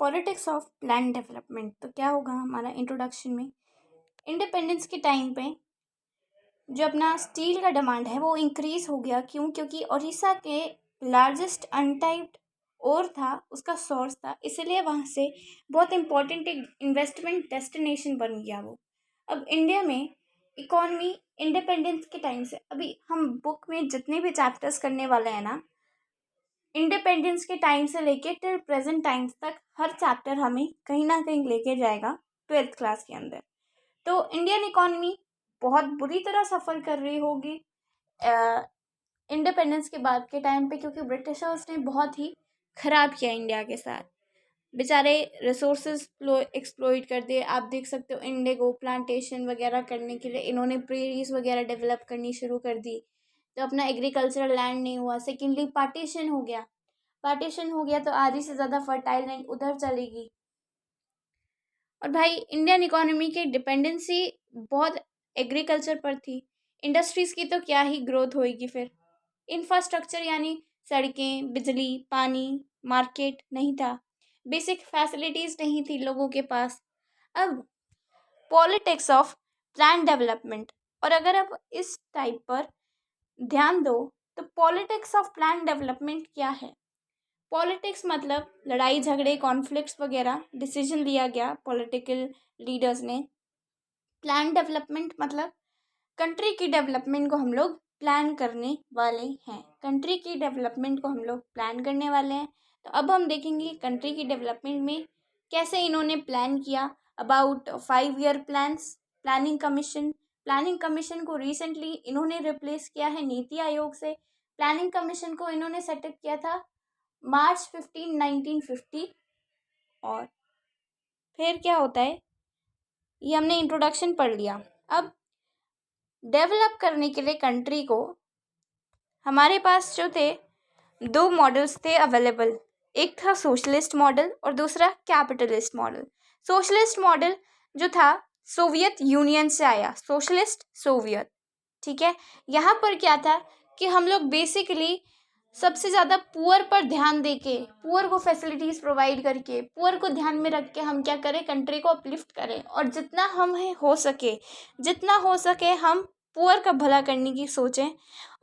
Politics of plan development. तो क्या होगा हमारा इंट्रोडक्शन में, इंडिपेंडेंस के टाइम पे जो अपना स्टील का डिमांड है वो इंक्रीज हो गया। क्यों? क्योंकि उड़ीसा के लार्जेस्ट अनटाइप्ड ओर था, उसका सोर्स था, इसलिए वहाँ से बहुत इम्पोर्टेंट एक इन्वेस्टमेंट डेस्टिनेशन बन गया वो। अब इंडिया में इकॉनमी इंडिपेंडेंस के टाइम से, अभी हम बुक में जितने भी चैप्टर्स करने वाले हैं ना, इंडिपेंडेंस के टाइम से लेके टिल प्रेजेंट टाइम्स तक हर चैप्टर हमें कहीं ना कहीं लेके जाएगा 12th क्लास के अंदर। तो इंडियन इकॉनमी बहुत बुरी तरह सफ़र कर रही होगी इंडिपेंडेंस के बाद के टाइम पे, क्योंकि ब्रिटिशर्स ने बहुत ही ख़राब किया इंडिया के साथ। बेचारे रिसोर्सेज एक्सप्लॉइट कर दिए। आप देख सकते हो इंडिगो प्लांटेशन वगैरह करने के लिए इन्होंने प्रेरीज वगैरह डेवलप करनी शुरू कर दी, तो अपना एग्रीकल्चरल लैंड नहीं हुआ। सेकेंडली पार्टीशन हो गया तो आधी से ज़्यादा फर्टाइल लैंड उधर चलेगी। और भाई इंडियन इकोनॉमी की डिपेंडेंसी बहुत एग्रीकल्चर पर थी। इंडस्ट्रीज़ की तो क्या ही ग्रोथ होएगी फिर। इंफ्रास्ट्रक्चर यानी सड़कें, बिजली, पानी, मार्केट नहीं था, बेसिक फैसिलिटीज़ नहीं थी लोगों के पास। अब पॉलिटिक्स ऑफ प्लान डेवलपमेंट, और अगर आप इस टाइप पर ध्यान दो तो पॉलिटिक्स ऑफ प्लान डेवलपमेंट क्या है। पॉलिटिक्स मतलब लड़ाई झगड़े, कॉन्फ्लिक्ट्स वगैरह, डिसीजन लिया गया पॉलिटिकल लीडर्स ने। प्लान डेवलपमेंट मतलब कंट्री की डेवलपमेंट को हम लोग प्लान करने वाले हैं। कंट्री की डेवलपमेंट को हम लोग प्लान करने वाले हैं। तो अब हम देखेंगे कंट्री की डेवलपमेंट में कैसे इन्होंने प्लान किया। About 5 year plans, planning commission को रिसेंटली इन्होंने रिप्लेस किया है नीति आयोग से। प्लानिंग कमीशन को इन्होंने सेटअप किया था March 15, 1950। और फिर क्या होता है, ये हमने इंट्रोडक्शन पढ़ लिया। अब डेवलप करने के लिए कंट्री को हमारे पास जो थे 2 मॉडल्स थे अवेलेबल। एक था सोशलिस्ट मॉडल और दूसरा कैपिटलिस्ट मॉडल। सोशलिस्ट मॉडल जो था सोवियत यूनियन से आया, सोशलिस्ट सोवियत, ठीक है। यहाँ पर क्या था कि हम लोग बेसिकली सबसे ज़्यादा पुअर पर ध्यान देके, पुअर को फैसिलिटीज़ प्रोवाइड करके, पुअर को ध्यान में रख के हम क्या करें, कंट्री को अपलिफ्ट करें, और जितना हो सके हम पुअर का भला करने की सोचें।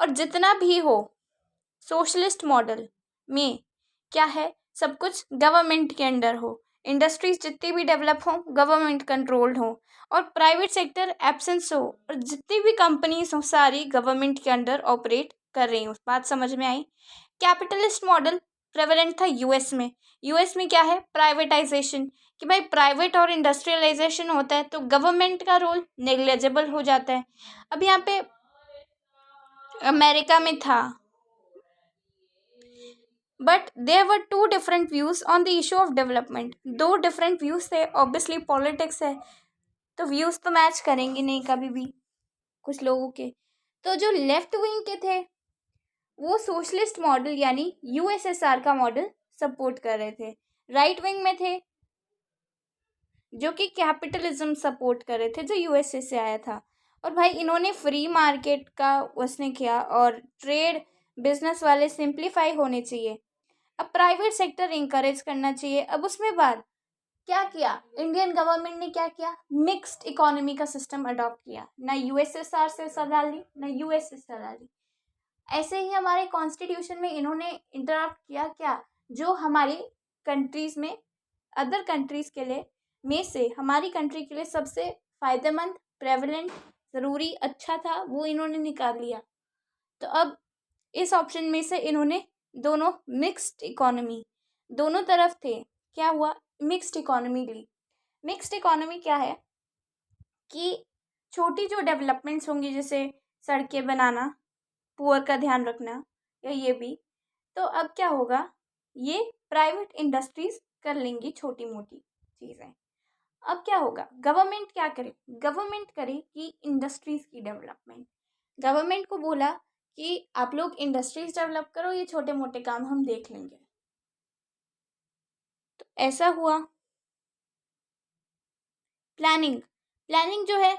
और जितना भी हो सोशलिस्ट मॉडल में क्या है, सब कुछ गवर्नमेंट के अंडर हो, इंडस्ट्रीज जितनी भी डेवलप हो गवर्नमेंट कंट्रोल्ड हो, और प्राइवेट सेक्टर एब्सेंस हो, और जितनी भी कंपनीज हो सारी गवर्नमेंट के अंडर ऑपरेट कर रही हूँ। बात समझ में आई। कैपिटलिस्ट मॉडल प्रेवलेंट था यूएस में क्या है, प्राइवेटाइजेशन, कि भाई प्राइवेट और इंडस्ट्रियलाइजेशन होता है तो गवर्नमेंट का रोल नेग्लिजिबल हो जाता है। अब यहाँ पे अमेरिका में था, but there were 2 different views on the issue of development. 2 different views थे। ऑब्वियसली पॉलिटिक्स है तो व्यूज तो मैच करेंगे नहीं कभी भी कुछ लोगों के। तो जो लेफ्ट विंग के थे वो सोशलिस्ट मॉडल यानी यूएसएसआर का मॉडल सपोर्ट कर रहे थे। राइट विंग में थे जो कि कैपिटलिज्म सपोर्ट कर रहे थे, जो यूएसए से आया था। और भाई इन्होंने फ्री मार्केट का उसने किया, और ट्रेड बिजनेस वाले सिंप्लीफाई होने चाहिए। अब प्राइवेट सेक्टर इंकरेज करना चाहिए। अब उसमें बाद क्या किया इंडियन गवर्नमेंट ने, क्या किया, मिक्स्ड इकोनॉमी का सिस्टम अडॉप्ट किया। ना यूएसएसआर से सलाह ली ना यूएस से सलाह ली। ऐसे ही हमारे कॉन्स्टिट्यूशन में इन्होंने इंटरप्ट किया क्या, जो हमारी कंट्रीज में अदर कंट्रीज के लिए में से हमारी कंट्री के लिए सबसे फायदेमंद, प्रेवलेंट, ज़रूरी, अच्छा था, वो इन्होंने निकाल लिया। तो अब इस ऑप्शन में से इन्होंने दोनों मिक्स्ड इकोनॉमी, दोनों तरफ थे, क्या हुआ, मिक्स्ड इकोनॉमी ली। मिक्स्ड इकोनॉमी क्या है कि छोटी जो डेवलपमेंट्स होंगी, जैसे सड़कें बनाना, पुअर का ध्यान रखना, या ये भी, तो अब क्या होगा, ये प्राइवेट इंडस्ट्रीज कर लेंगी छोटी मोटी चीज़ें। अब क्या होगा, गवर्नमेंट क्या करे, गवर्नमेंट करे कि इंडस्ट्रीज की डेवलपमेंट। गवर्नमेंट को बोला कि आप लोग इंडस्ट्रीज डेवलप करो, ये छोटे मोटे काम हम देख लेंगे। तो ऐसा हुआ। प्लानिंग जो है,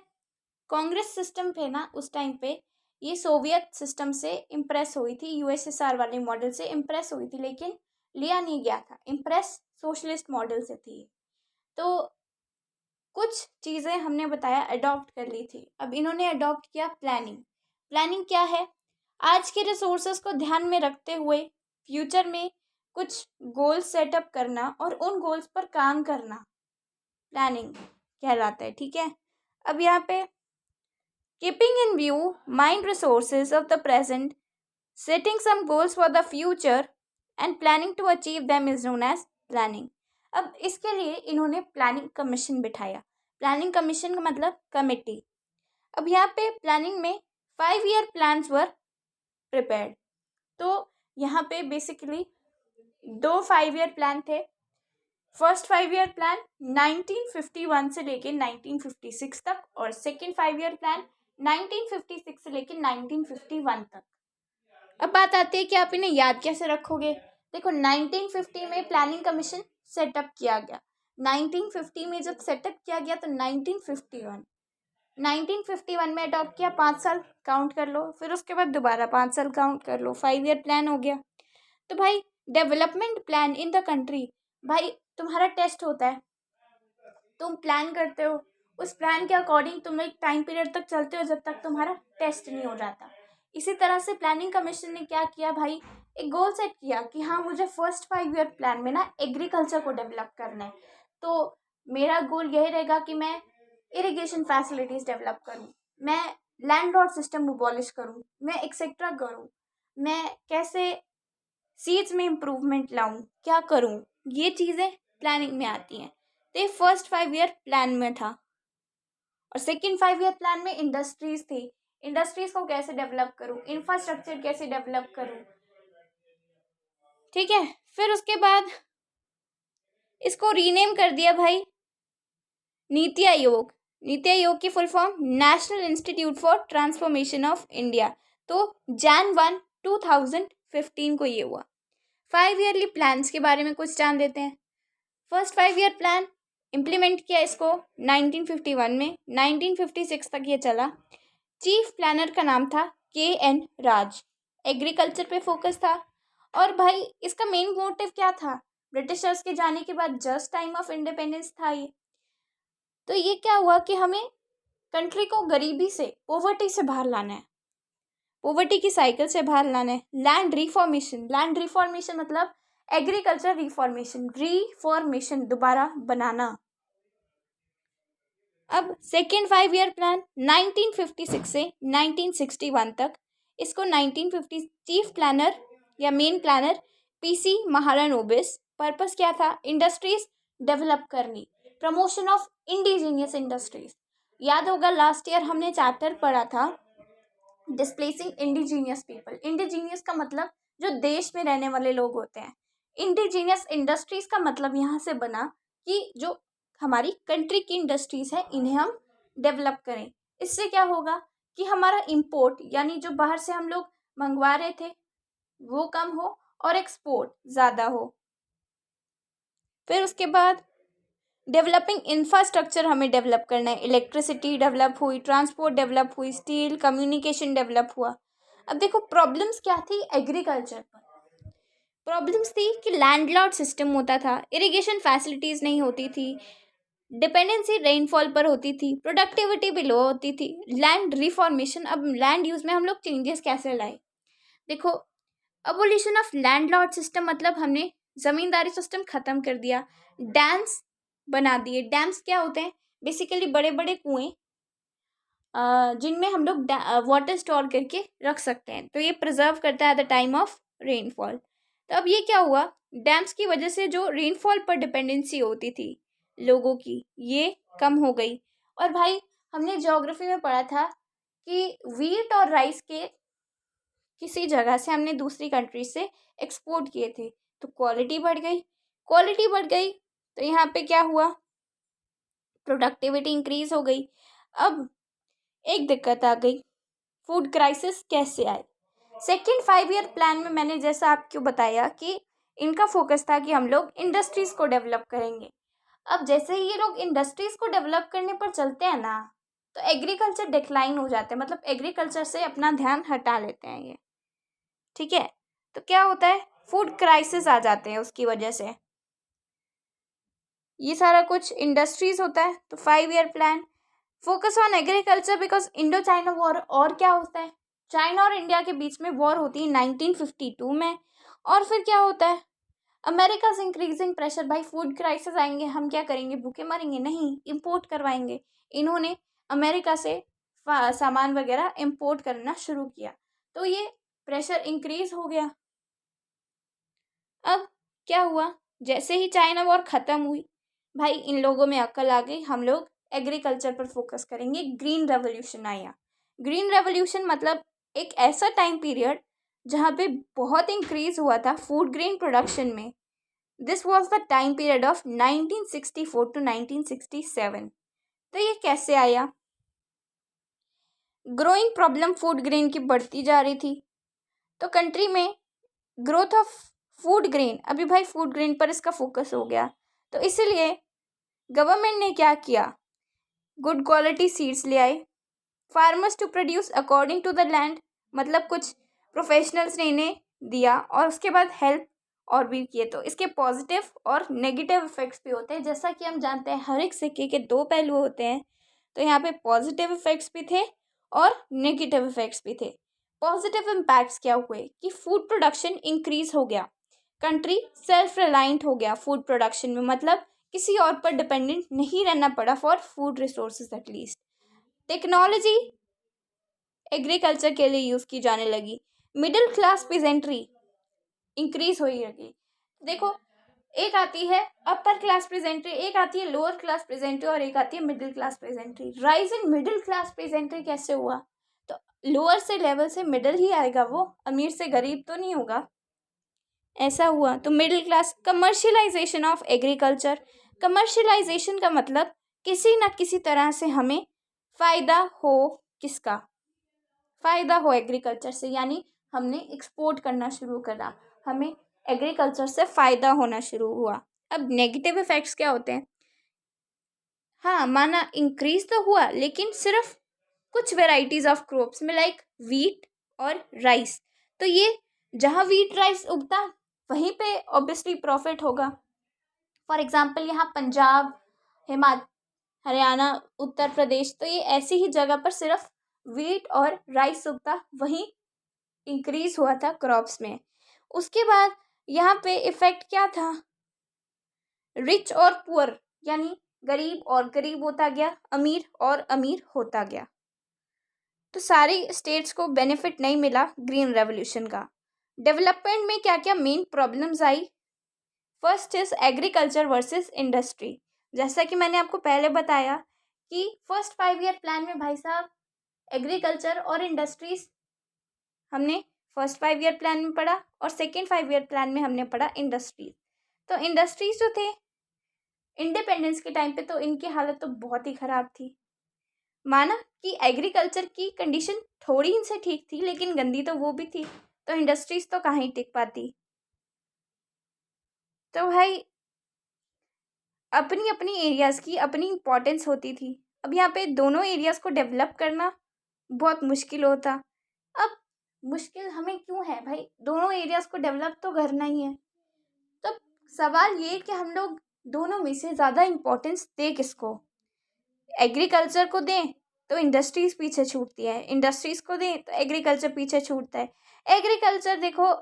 कांग्रेस सिस्टम थे ना उस टाइम पे, ये सोवियत सिस्टम से इम्प्रेस हुई थी, यूएसएसआर वाले मॉडल से इम्प्रेस हुई थी, लेकिन लिया नहीं गया था। इम्प्रेस सोशलिस्ट मॉडल से थी। तो कुछ चीज़ें हमने बताया अडॉप्ट कर ली थी। अब इन्होंने अडॉप्ट किया प्लानिंग। प्लानिंग क्या है? आज के रिसोर्सेज को ध्यान में रखते हुए फ्यूचर में कुछ गोल्स सेटअप करना और उन गोल्स पर काम करना प्लानिंग कहलाता है। ठीक है, अब यहाँ पे keeping in view mind resources of the present, setting some goals for the future and planning to achieve them is known as planning. अब इसके लिए इन्होंने प्लानिंग कमीशन बिठाया। प्लानिंग कमीशन का मतलब कमेटी। अब यहाँ पे प्लानिंग में 5 ईयर प्लान्स वर प्रिपेयर्ड। तो यहाँ पे बेसिकली 2 5 ईयर प्लान थे। फर्स्ट 5 ईयर प्लान 1951 से लेके 1956 तक और सेकेंड 5 ईयर प्लान 1956 से लेके 1951 तक। अब बात आती है कि आप इन्हें याद कैसे रखोगे। देखो 1950 में प्लानिंग कमीशन सेटअप किया गया। 1950 में जब सेटअप किया गया तो 1951 में अडॉप्ट किया, 5 साल काउंट कर लो, फिर उसके बाद दोबारा 5 साल काउंट कर लो, 5 ईयर प्लान हो गया। तो भाई development plan in the country, भाई तुम्हारा टेस्ट होता है, तुम प्लान करते हो, उस प्लान के अकॉर्डिंग तुम एक टाइम पीरियड तक चलते हो जब तक तुम्हारा टेस्ट नहीं हो जाता। इसी तरह से प्लानिंग कमीशन ने क्या किया भाई, एक गोल सेट किया कि हाँ मुझे फर्स्ट 5 ईयर प्लान में ना एग्रीकल्चर को डेवलप करना है। तो मेरा गोल यही रहेगा कि मैं इरिगेशन फैसिलिटीज़ डेवलप करूँ, मैं लैंड लॉर्ड सिस्टम अबॉलिश करूँ, मैं एक्सेट्रा करूँ, मैं कैसे सीड्स में इम्प्रूवमेंट लाऊं, क्या करूं, ये चीज़ें प्लानिंग में आती हैं। तो ये फर्स्ट 5 ईयर प्लान में था। और सेकेंड 5 ईयर प्लान में इंडस्ट्रीज थी। इंडस्ट्रीज को कैसे डेवलप करूं, इंफ्रास्ट्रक्चर कैसे डेवलप करूं। ठीक है, फिर उसके बाद इसको रीनेम कर दिया भाई नीति आयोग। नीति आयोग की full form national institute for transformation of India. तो Jan 1, 2015 को ये हुआ। 5 ईयरली प्लान्स के बारे में कुछ जान लेते हैं। फर्स्ट 5 ईयर प्लान इम्प्लीमेंट किया इसको 1951 में, 1956 तक ये चला। चीफ प्लानर का नाम था KN राज। एग्रीकल्चर पे फोकस था। और भाई इसका मेन मोटिव क्या था, ब्रिटिशर्स के जाने के बाद जस्ट टाइम ऑफ इंडिपेंडेंस था ये। तो ये क्या हुआ कि हमें कंट्री को गरीबी से, पोवर्टी से बाहर लाना है, पोवर्टी की साइकिल से बाहर लाना है। लैंड रिफॉर्मेशन मतलब एग्रीकल्चर रिफॉर्मेशन दोबारा बनाना। अब सेकेंड 5 ईयर प्लान 1956 से 1961 तक, इसको 1950 चीफ प्लानर या main planner PC Mahalanobis. Purpose क्या था, इंडस्ट्रीज डेवलप करनी, प्रमोशन ऑफ इंडिजीनियस इंडस्ट्रीज। याद होगा लास्ट ईयर हमने चैप्टर पढ़ा था डिस्प्लेसिंग इंडिजीनियस पीपल। इंडिजीनियस का मतलब जो देश में रहने वाले लोग होते हैं। इंडिजीनियस इंडस्ट्रीज का मतलब यहाँ से बना कि जो हमारी कंट्री की इंडस्ट्रीज है इन्हें हम डेवलप करें। इससे क्या होगा कि हमारा इंपोर्ट यानी जो बाहर से हम लोग मंगवा रहे थे वो कम हो और एक्सपोर्ट ज़्यादा हो। फिर उसके बाद डेवलपिंग इंफ्रास्ट्रक्चर हमें डेवलप करना है। इलेक्ट्रिसिटी डेवलप हुई, ट्रांसपोर्ट डेवलप हुई, स्टील कम्युनिकेशन डेवलप हुआ। अब देखो प्रॉब्लम्स क्या थी एग्रीकल्चर पर। प्रॉब्लम्स थी कि लैंडलॉर्ड सिस्टम होता था, इरिगेशन फैसिलिटीज़ नहीं होती थी, डिपेंडेंसी रेनफॉल पर होती थी, प्रोडक्टिविटी भी लो होती थी, लैंड रिफॉर्मेशन। अब लैंड यूज़ में हम लोग चेंजेस कैसे लाए, देखो अबोलिशन ऑफ लैंडलॉर्ड सिस्टम मतलब हमने ज़मींदारी सिस्टम ख़त्म कर दिया, डैम्स बना दिए। डैम्स क्या होते हैं, बेसिकली बड़े बड़े कुएं जिनमें हम लोग वाटर स्टोर करके रख सकते हैं, तो ये प्रिजर्व करता है at the time of rainfall. तो अब ये क्या हुआ, डैम्स की वजह से जो रेनफॉल पर डिपेंडेंसी होती थी लोगों की ये कम हो गई। और भाई हमने ज्योग्राफी में पढ़ा था कि वीट और राइस के किसी जगह से हमने दूसरी कंट्री से एक्सपोर्ट किए थे तो क्वालिटी बढ़ गई। तो यहाँ पे क्या हुआ, प्रोडक्टिविटी इंक्रीज हो गई। अब एक दिक्कत आ गई, फूड क्राइसिस कैसे आए। सेकेंड 5 ईयर प्लान में मैंने जैसा आपको बताया कि इनका फोकस था कि हम लोग इंडस्ट्रीज़ को डेवलप करेंगे। अब जैसे ही ये लोग इंडस्ट्रीज़ को डेवलप करने पर चलते हैं ना तो एग्रीकल्चर डिक्लाइन हो जाते हैं, मतलब एग्रीकल्चर से अपना ध्यान हटा लेते हैं ये। ठीक है, तो क्या होता है, फूड क्राइसिस आ जाते हैं उसकी वजह से। ये सारा कुछ इंडस्ट्रीज होता है। तो 5 year plan, focus on agriculture because Indo China war. और क्या होता है, चाइना और इंडिया के बीच में वॉर होती है 1952 में। और फिर क्या होता है, अमेरिका से इंक्रीजिंग प्रेशर, भाई फूड क्राइसिस आएंगे, हम क्या करेंगे, भूखे मरेंगे, नहीं इंपोर्ट करवाएंगे। इन्होंने अमेरिका से सामान वगैरह इंपोर्ट करना शुरू किया, तो ये प्रेशर इंक्रीज हो गया। अब क्या हुआ, जैसे ही चाइना वॉर ख़त्म हुई, भाई इन लोगों में अक्ल आ गई, हम लोग एग्रीकल्चर पर फोकस करेंगे। ग्रीन रेवोल्यूशन आया। ग्रीन रेवोल्यूशन मतलब एक ऐसा टाइम पीरियड जहाँ पे बहुत इंक्रीज हुआ था फूड ग्रेन प्रोडक्शन में। This was the time period of 1964 to 1967। तो ये कैसे आया, ग्रोइंग प्रॉब्लम फूड ग्रेन की बढ़ती जा रही थी, तो कंट्री में ग्रोथ ऑफ फूड ग्रेन, अभी भाई फूड ग्रेन पर इसका फोकस हो गया, तो इसीलिए गवर्नमेंट ने क्या किया, गुड क्वालिटी सीड्स ले आए, farmers to produce according to the land, मतलब कुछ प्रोफेशनल्स ने इन्हें दिया, और उसके बाद हेल्प और भी किए। तो इसके पॉजिटिव और नेगेटिव इफेक्ट्स भी होते हैं, जैसा कि हम जानते हैं हर एक सिक्के के दो पहलू होते हैं। तो यहाँ पे पॉजिटिव इफेक्ट्स भी थे और नेगेटिव इफेक्ट्स भी थे। पॉजिटिव इम्पैक्ट्स क्या हुए कि फूड प्रोडक्शन इंक्रीज हो गया, कंट्री सेल्फ रिलायंट हो गया फूड प्रोडक्शन में, मतलब किसी और पर डिपेंडेंट नहीं रहना पड़ा for food resources at least. Technology agriculture के लिए यूज़ की जाने लगी। मिडिल क्लास पेजेंट्री इंक्रीज हो ही लगी। देखो, एक आती है अपर क्लास प्रेजेंट्री, एक आती है लोअर क्लास प्रेजेंट्री, और एक आती है middle class peasantry. Rise in middle class peasantry कैसे हुआ, तो लोअर से लेवल से मिडिल ही आएगा, वो अमीर से गरीब तो नहीं होगा, ऐसा हुआ। तो middle class, commercialisation of agriculture. Commercialisation का मतलब किसी न किसी तरह से हमें फ़ायदा हो, किसका फ़ायदा हो एग्रीकल्चर से, यानी हमने एक्सपोर्ट करना शुरू करा, हमें एग्रीकल्चर से फ़ायदा होना शुरू हुआ। अब नेगेटिव इफ़ेक्ट्स क्या होते हैं, हाँ माना इंक्रीज तो हुआ, लेकिन सिर्फ कुछ वेराइटीज़ ऑफ क्रॉप्स में, लाइक वीट और राइस। तो ये जहाँ वीट राइस उगता वहीं पे ऑब्वियसली प्रॉफिट होगा। फॉर एग्जांपल यहाँ पंजाब, हरियाणा, उत्तर प्रदेश, तो ये ऐसी ही जगह पर सिर्फ वीट और राइस उगता, वहीं इंक्रीज हुआ था क्रॉप्स में। उसके बाद यहाँ पे इफेक्ट क्या था, रिच और पुअर, यानी गरीब और गरीब होता गया, अमीर और अमीर होता गया। तो सारी स्टेट्स को बेनिफिट नहीं मिला ग्रीन रेवोल्यूशन का। डेवलपमेंट में क्या क्या main problems I, first is agriculture versus industry. जैसा कि मैंने आपको पहले बताया कि फर्स्ट 5 ईयर प्लान में भाई साहब एग्रीकल्चर और इंडस्ट्रीज हमने फर्स्ट 5 ईयर प्लान में पढ़ा, और सेकेंड 5 ईयर प्लान में हमने पढ़ा इंडस्ट्रीज। तो इंडस्ट्रीज जो थे इंडिपेंडेंस के टाइम पे, तो इनकी हालत तो बहुत ही ख़राब थी। माना कि एग्रीकल्चर की कंडीशन थोड़ी इनसे ठीक थी, लेकिन गंदी तो वो भी थी, तो इंडस्ट्रीज तो कहाँ ही टिक पाती। तो भाई अपनी अपनी एरियाज़ की अपनी इम्पोर्टेंस होती थी। अब यहाँ पे दोनों एरियाज़ को डेवलप करना बहुत मुश्किल होता। अब मुश्किल हमें क्यों है भाई, दोनों एरियाज़ को डेवलप तो करना ही है। तो सवाल ये कि हम लोग दोनों में से ज़्यादा इम्पोर्टेंस दें किसको, एग्रीकल्चर को दें तो इंडस्ट्रीज़ पीछे छूटती है, इंडस्ट्रीज़ को दें तो एग्रीकल्चर पीछे छूटता है। एग्रीकल्चर देखो,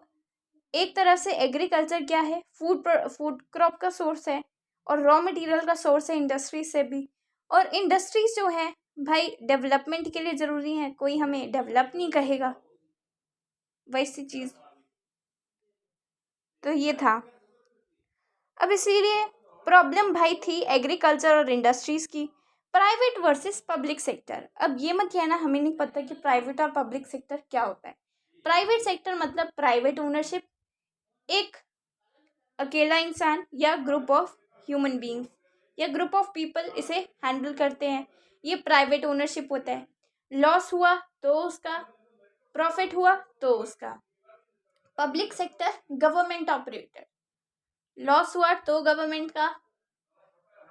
एक तरह से एग्रीकल्चर क्या है, फूड क्रॉप का सोर्स है और रॉ मटेरियल का सोर्स है इंडस्ट्री से भी। और इंडस्ट्रीज जो है भाई डेवलपमेंट के लिए ज़रूरी है, कोई हमें डेवलप नहीं कहेगा, वैसी चीज़। तो ये था। अब इसीलिए प्रॉब्लम भाई थी एग्रीकल्चर और इंडस्ट्रीज़ की। प्राइवेट वर्सेस पब्लिक सेक्टर, अब ये मत कहना हमें नहीं पता कि प्राइवेट और पब्लिक सेक्टर क्या होता है। प्राइवेट सेक्टर मतलब प्राइवेट ओनरशिप, एक अकेला इंसान या ग्रुप ऑफ ह्यूमन बींग्स या ग्रुप ऑफ पीपल इसे हैंडल करते हैं, ये प्राइवेट ओनरशिप होता है। लॉस हुआ तो उसका, प्रॉफिट हुआ तो उसका। Public sector government operated, loss हुआ तो गवर्नमेंट का।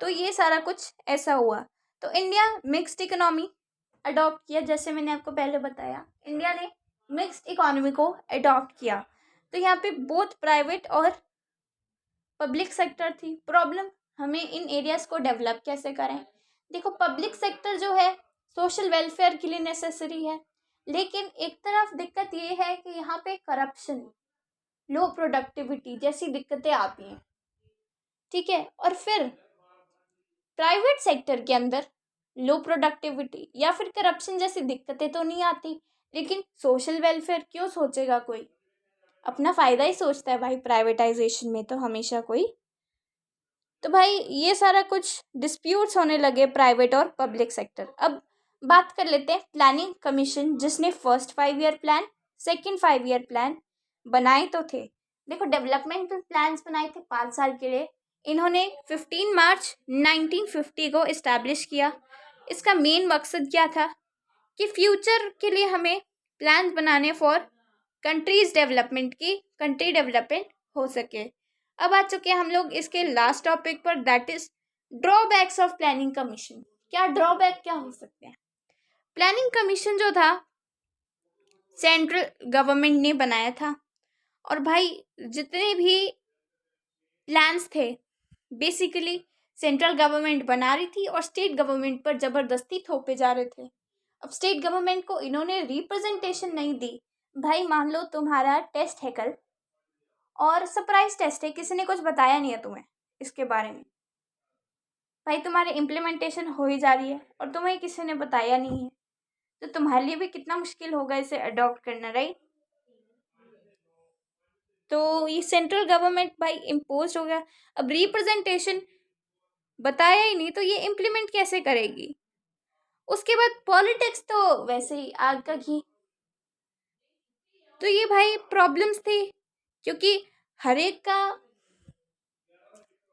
तो ये सारा कुछ ऐसा हुआ। तो इंडिया मिक्स्ड इकोनॉमी अडॉप्ट किया, जैसे मैंने आपको पहले बताया इंडिया ने मिक्स्ड इकोनॉमी को अडॉप्ट किया। तो यहाँ पे बोथ प्राइवेट और पब्लिक सेक्टर थी। प्रॉब्लम हमें इन एरियाज को डेवलप कैसे करें। देखो पब्लिक सेक्टर जो है सोशल वेलफेयर के लिए नेसेसरी है, लेकिन एक तरफ दिक्कत ये है कि यहाँ पे करप्शन, लो प्रोडक्टिविटी जैसी दिक्कतें आती हैं। ठीक है, और फिर प्राइवेट सेक्टर के अंदर लो प्रोडक्टिविटी या फिर करप्शन जैसी दिक्कतें तो नहीं आती, लेकिन सोशल वेलफेयर क्यों सोचेगा कोई, अपना फायदा ही सोचता है भाई प्राइवेटाइजेशन में तो हमेशा कोई। तो भाई ये सारा कुछ डिस्प्यूट्स होने लगे प्राइवेट और पब्लिक सेक्टर। अब बात कर लेते हैं प्लानिंग कमीशन, जिसने first 5 year plan, second 5 year plan बनाए तो थे। देखो डेवलपमेंटल प्लान्स बनाए थे 5 साल के लिए। इन्होंने 15 मार्च 1950 को इस्टेब्लिश किया। इसका मेन मकसद क्या था कि फ्यूचर के लिए हमें प्लान्स बनाने फॉर कंट्रीज डेवलपमेंट की कंट्री डेवलपमेंट हो सके। अब आ चुके हैं हम लोग इसके लास्ट टॉपिक पर, that is drawbacks of planning commission. क्या ड्रॉबैक क्या हो सकते हैं। प्लानिंग कमीशन जो था सेंट्रल गवर्नमेंट ने बनाया था, और भाई जितने भी प्लान्स थे बेसिकली सेंट्रल गवर्नमेंट बना रही थी और स्टेट गवर्नमेंट पर जबरदस्ती थोपे जा रहे थे। अब स्टेट गवर्नमेंट को इन्होंने रिप्रेजेंटेशन नहीं दी। भाई मान लो तुम्हारा टेस्ट है कल और सरप्राइज टेस्ट है, किसी ने कुछ बताया नहीं है तुम्हें इसके बारे में। भाई तुम्हारे इम्प्लीमेंटेशन हो ही जा रही है और तुम्हें किसी ने बताया नहीं है, तो तुम्हारे लिए भी कितना मुश्किल होगा इसे अडॉप्ट करना, राइट। तो ये सेंट्रल गवर्नमेंट भाई इम्पोज हो गया। अब रिप्रेजेंटेशन बताया ही नहीं तो ये इम्प्लीमेंट कैसे करेगी। उसके बाद पॉलिटिक्स तो वैसे ही आग का घी। तो ये भाई प्रॉब्लम्स थी, क्योंकि हर एक का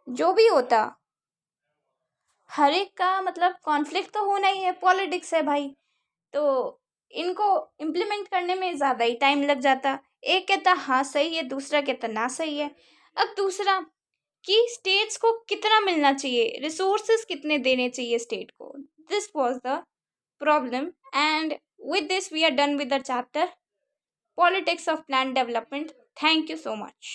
जो भी होता, हर एक का मतलब कॉन्फ्लिक्ट तो होना ही है, पॉलिटिक्स है भाई। तो इनको इम्प्लीमेंट करने में ज़्यादा ही टाइम लग जाता। एक कहता हाँ सही है, दूसरा कहता ना सही है। अब दूसरा कि स्टेट्स को कितना मिलना चाहिए, रिसोर्सेज कितने देने चाहिए स्टेट को, this was the problem. And with this we are done with the chapter politics of planned development. Thank you so much.